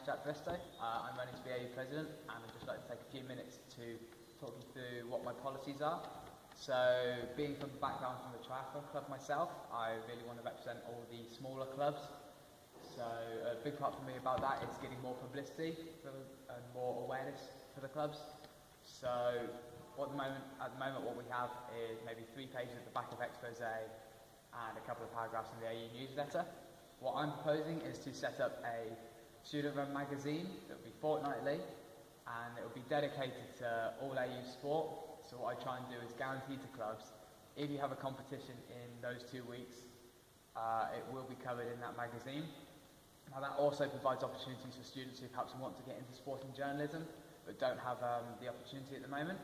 name's Bristow. I'm running to be AU President, and I'd just like to take a few minutes to talk you through what my policies are. So, being from the background from the triathlon club myself, I really want to represent all the smaller clubs. So, a big part for me about that is getting more publicity and more awareness for the clubs. So, at the moment what we have is maybe 3 pages at the back of expose and a couple of paragraphs in the AU newsletter. What I'm proposing is to set up a student-run magazine that will be fortnightly, and it will be dedicated to all AU sport. So what I try and do is guarantee to clubs, if you have a competition in those 2 weeks, it will be covered in that magazine. Now that also provides opportunities for students who perhaps want to get into sporting journalism, but don't have the opportunity at the moment.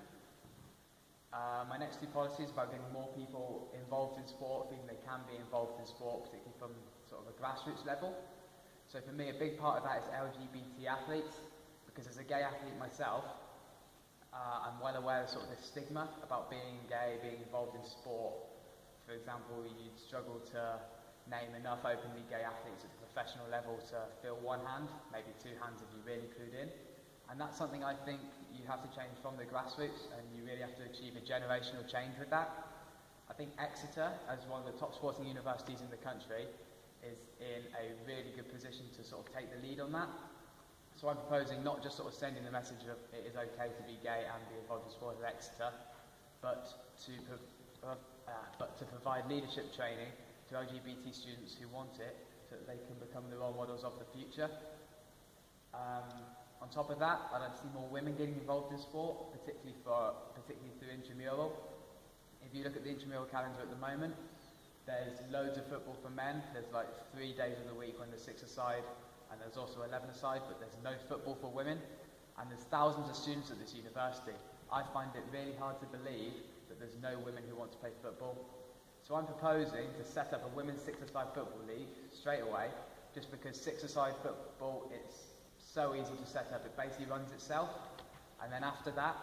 My next 2 policies are about getting more people involved in sport, thinking they can be involved in sport, particularly from sort of a grassroots level. So for me, a big part of that is LGBT athletes, because as a gay athlete myself, I'm well aware of sort of the stigma about being gay, being involved in sport. For example, you'd struggle to name enough openly gay athletes at the professional level to fill 1 hand, maybe 2 hands if you really clued in. And that's something I think you have to change from the grassroots, and you really have to achieve a generational change with that. I think Exeter, as one of the top sporting universities in the country, is in a really good position to sort of take the lead on that. So I'm proposing not just sort of sending the message of it is okay to be gay and be involved in sport at Exeter, but to provide leadership training to LGBT students who want it, so that they can become the role models of the future. On top of that, I'd like to see more women getting involved in sport, particularly through intramural. If you look at the intramural calendar at the moment, there's loads of football for men. There's like 3 days of the week when there's 6-a-side, and there's also 11-a-side, but there's no football for women. And there's thousands of students at this university. I find it really hard to believe that there's no women who want to play football. So I'm proposing to set up a women's 6-a-side football league straight away, just because 6-a-side football, it's so easy to set up. It basically runs itself. And then after that,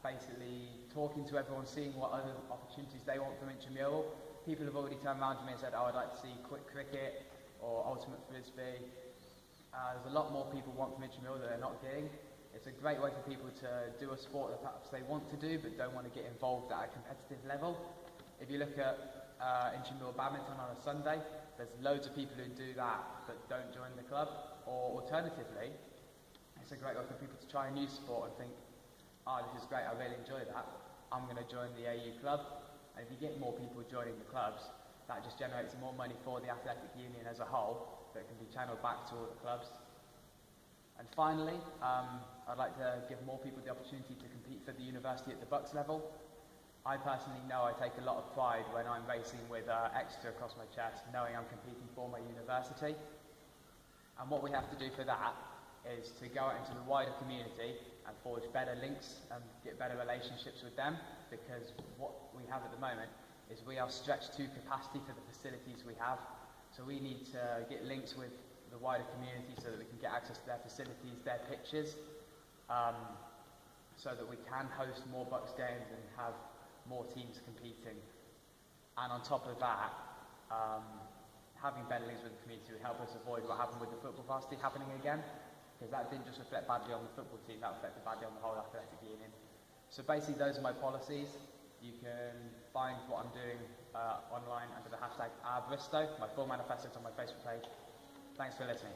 basically talking to everyone, seeing what other opportunities they want from intramural. People have already turned around to me and said, oh, I'd like to see quick cricket or ultimate frisbee. There's a lot more people want from intramural that they're not getting. It's a great way for people to do a sport that perhaps they want to do but don't want to get involved at a competitive level. If you look at intramural badminton on a Sunday, there's loads of people who do that but don't join the club. Or alternatively, it's a great way for people to try a new sport and think, oh, this is great, I really enjoy that, I'm going to join the AU club. And if you get more people joining the clubs, that just generates more money for the athletic union as a whole that can be channeled back to all the clubs. And finally, I'd like to give more people the opportunity to compete for the university at the BUCS level. I personally know I take a lot of pride when I'm racing with Exeter across my chest, knowing I'm competing for my university. And what we have to do for that is to go out into the wider community and forge better links and get better relationships with them, because what we have at the moment is we are stretched to capacity for the facilities we have. So we need to get links with the wider community so that we can get access to their facilities, their pitches, so that we can host more BUCS games and have more teams competing. And on top of that, having better links with the community will help us avoid what happened with the football varsity happening again, because that didn't just reflect badly on the football team, that reflected badly on the whole athletic union. So basically those are my policies. You can find what I'm doing online under the hashtag #Bristow. My full manifesto is on my Facebook page. Thanks for listening.